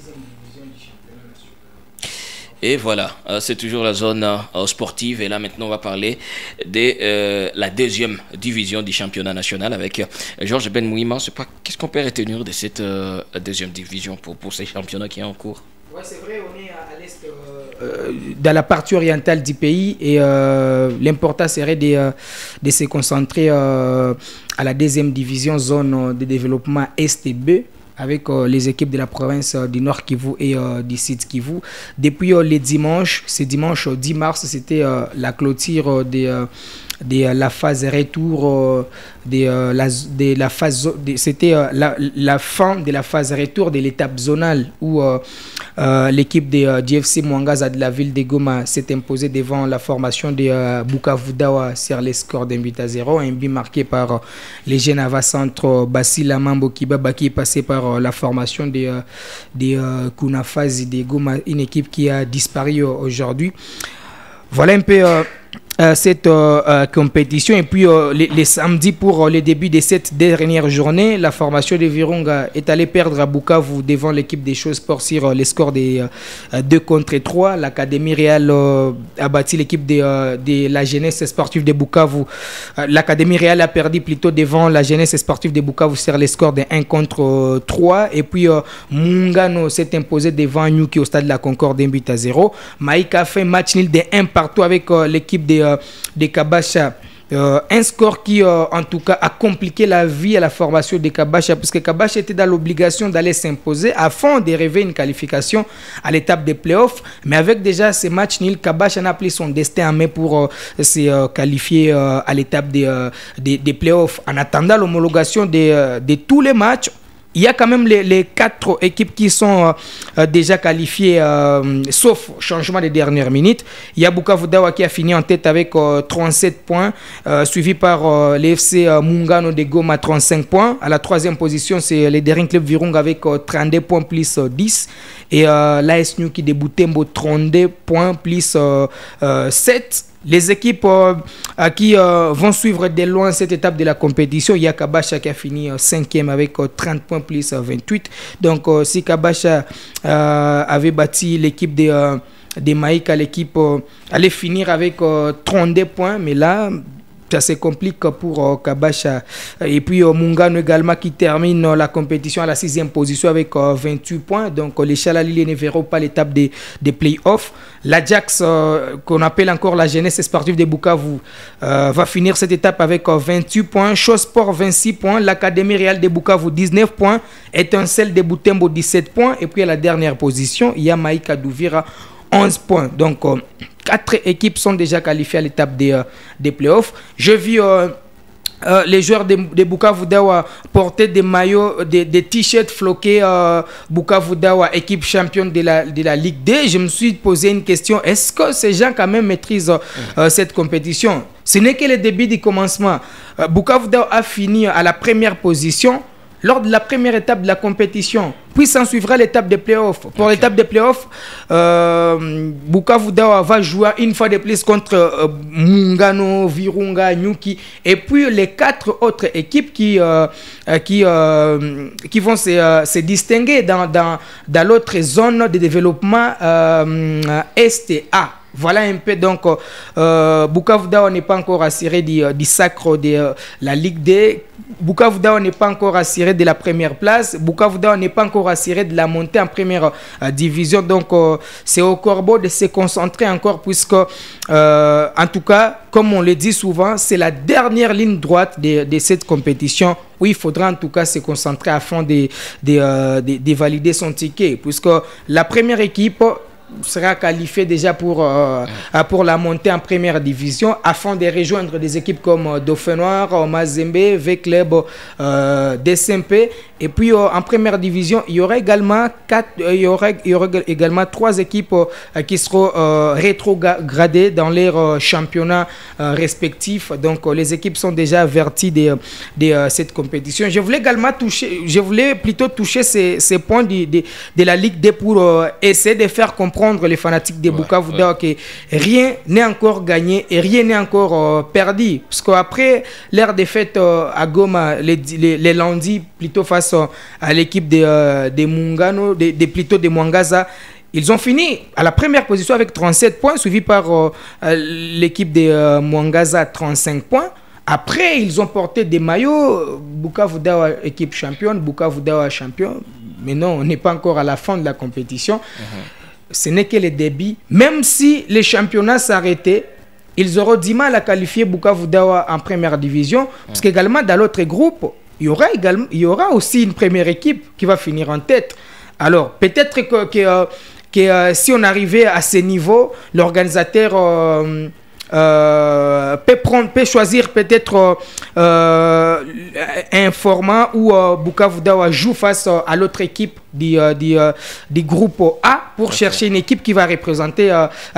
deuxième division du championnat national. Et voilà, c'est toujours la zone sportive. Et là, maintenant, on va parler de la deuxième division du championnat national avec Georges Ben Mouima. Qu'est-ce qu'on peut retenir de cette deuxième division pour ces championnats qui sont en cours? Oui, c'est vrai, on est à l'est, dans la partie orientale du pays. Et l'important serait de se concentrer à la deuxième division, zone de développement Est et B, avec les équipes de la province du Nord Kivu et du Sud Kivu. Depuis les dimanches, ce dimanche 10 mars, c'était la clôture de la phase retour c'était la fin de la phase retour de l'étape zonale où l'équipe de JFC Mwangaza de la ville de Goma s'est imposée devant la formation de Bukavu Dawa sur les scores d'un but à 0, un but marqué par les jeunes avant-centre Basila Mambo Kibaba qui est passé par la formation de Kunafazi de Goma, une équipe qui a disparu aujourd'hui. Voilà un peu cette compétition. Et puis les samedis pour le début de cette dernière journée, la formation de Virunga est allée perdre à Bukavu devant l'équipe des Choses Sport sur les scores des 2-3. L'Académie Réal a battu l'équipe de la jeunesse sportive de Bukavu. L'Académie Réal a perdu plutôt devant la jeunesse sportive de Bukavu sur les scores de 1-3. Et puis Mungano s'est imposé devant Nyuki au stade de la Concorde d'un but à 0. Maïka a fait match nul de 1-2 avec l'équipe de Kabasha. Un score qui en tout cas a compliqué la vie à la formation de Kabasha, puisque Kabasha était dans l'obligation d'aller s'imposer afin de rêver une qualification à l'étape des playoffs. Mais avec déjà ces matchs nuls, Kabasha n'a pris son destin en main pour se qualifier à l'étape des playoffs. En attendant l'homologation de tous les matchs, il y a quand même les 4 équipes qui sont déjà qualifiées, sauf changement de dernière minute. Il y a Bukavu Dawa qui a fini en tête avec 37 points, suivi par l'FC Mungano de Goma 35 points. À la 3e position, c'est le dernier club Virunga avec 32 points plus 10. Et l'AS Nyuki de Butembo 32 points plus 7. Les équipes qui vont suivre de loin cette étape de la compétition, il y a Kabasha qui a fini 5e avec 30 points plus 28. Donc si Kabasha avait bâti l'équipe de Maïka, l'équipe allait finir avec 32 points, mais là ça se complique pour Kabasha. Et puis Mungano également qui termine la compétition à la 6e position avec 28 points. Donc les Chalalili ne verront pas l'étape des playoffs. L'Ajax, qu'on appelle encore la jeunesse sportive de Bukavu, va finir cette étape avec 28 points. Sport 26 points. L'Académie Réal de Bukavu 19 points. Étincelle de Butembo 17 points. Et puis à la dernière position, il y a Maïka Douvira 11 points. Donc 4 équipes sont déjà qualifiées à l'étape des playoffs. Je vis les joueurs de Bukavu Dawa porter des maillots, des t-shirts floqués Bukavu Dawa, équipe championne de la Ligue D. Je me suis posé une question. Est-ce que ces gens quand même maîtrisent cette compétition? Ce n'est que le début du commencement. Bukavu Dawa a fini à la première position lors de la première étape de la compétition. Puis s'en suivra l'étape des playoffs. Pour l'étape des playoffs, Bukavu Dawa va jouer une fois de plus contre Mungano, Virunga, Nyuki. Et puis les 4 autres équipes qui vont se distinguer dans l'autre zone de développement Est et A. Voilà un peu, donc Bukavu Dawa n'est pas encore assuré du sacre de la Ligue D. Bukavu Dawa n'est pas encore assuré de la première place. Bukavu Dawa n'est pas encore assuré de la montée en première division. Donc c'est au Corbeau de se concentrer encore, puisque en tout cas, comme on le dit souvent, c'est la dernière ligne droite de cette compétition où il faudra en tout cas se concentrer afin de valider son ticket, puisque la première équipe sera qualifié déjà pour la montée en première division afin de rejoindre des équipes comme Dauphin Noir, Mazembe, V-Club, DSMP. Et puis en première division, il y aura également 3 équipes qui seront rétrogradées dans leurs championnats respectifs. Donc les équipes sont déjà averties de cette compétition. Je voulais plutôt toucher ces points de la Ligue D pour essayer de faire comprendre comprendre les fanatiques de Bukavu Dawa que rien n'est encore gagné et rien n'est encore perdu. Parce qu'après leur défaite à Goma, les lundis, plutôt face à l'équipe de Mungano, plutôt de Mwangaza, ils ont fini à la première position avec 37 points, suivi par l'équipe de Mwangaza, 35 points. Après, ils ont porté des maillots. Bukavu Dawa, équipe championne, Bukavu Dawa champion. Mais non, on n'est pas encore à la fin de la compétition. Ce n'est que le début. Même si les championnats s'arrêtaient, ils auront du mal à qualifier Bukavu Dawa en première division. Parce qu'également, dans l'autre groupe, il y aura aussi une première équipe qui va finir en tête. Alors, peut-être que si on arrivait à ce niveau, l'organisateur peut choisir peut-être un format où Bukavu Dawa joue face à l'autre équipe du groupe A pour chercher une équipe qui va représenter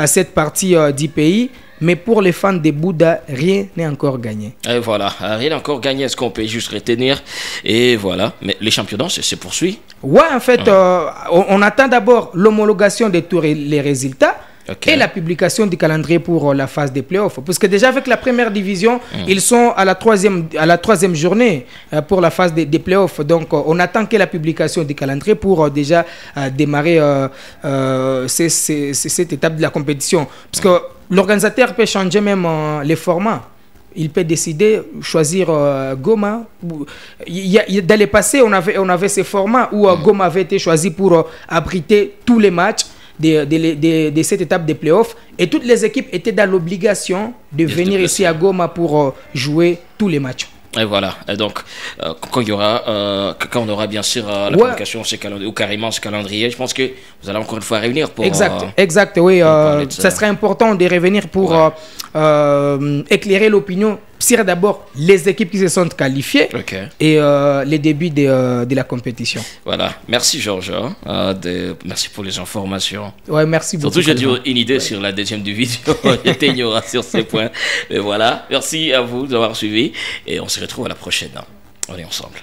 cette partie du pays. Mais pour les fans de Bouddha, rien n'est encore gagné. Et voilà, rien n'est encore gagné. Est-ce qu'on peut juste retenir? Et voilà, mais les championnats se poursuivent. Ouais, en fait, on attend d'abord l'homologation des tours et les résultats. Et la publication du calendrier pour la phase des playoffs. Parce que déjà avec la première division, ils sont à la troisième journée pour la phase des playoffs. Donc on attend que la publication du calendrier pour déjà démarrer cette étape de la compétition. Parce que l'organisateur peut changer même les formats. Il peut décider, choisir Goma. Dans le passé, on avait ces formats où Goma avait été choisi pour abriter tous les matchs de cette étape des playoffs, et toutes les équipes étaient dans l'obligation de venir ici à Goma pour jouer tous les matchs. Et voilà, et donc quand on aura bien sûr la publication de ce calendrier, ou carrément ce calendrier, je pense que vous allez encore une fois revenir pour... Exact, oui, ça serait important de revenir pour éclairer l'opinion sur d'abord les équipes qui se sont qualifiées et les débuts de la compétition. Voilà, merci Georges, merci pour les informations. Ouais, merci beaucoup. Surtout, j'ai une idée sur la deuxième division, j'étais ignorant sur ces points. Mais voilà, merci à vous d'avoir suivi et on se retrouve à la prochaine. On est ensemble.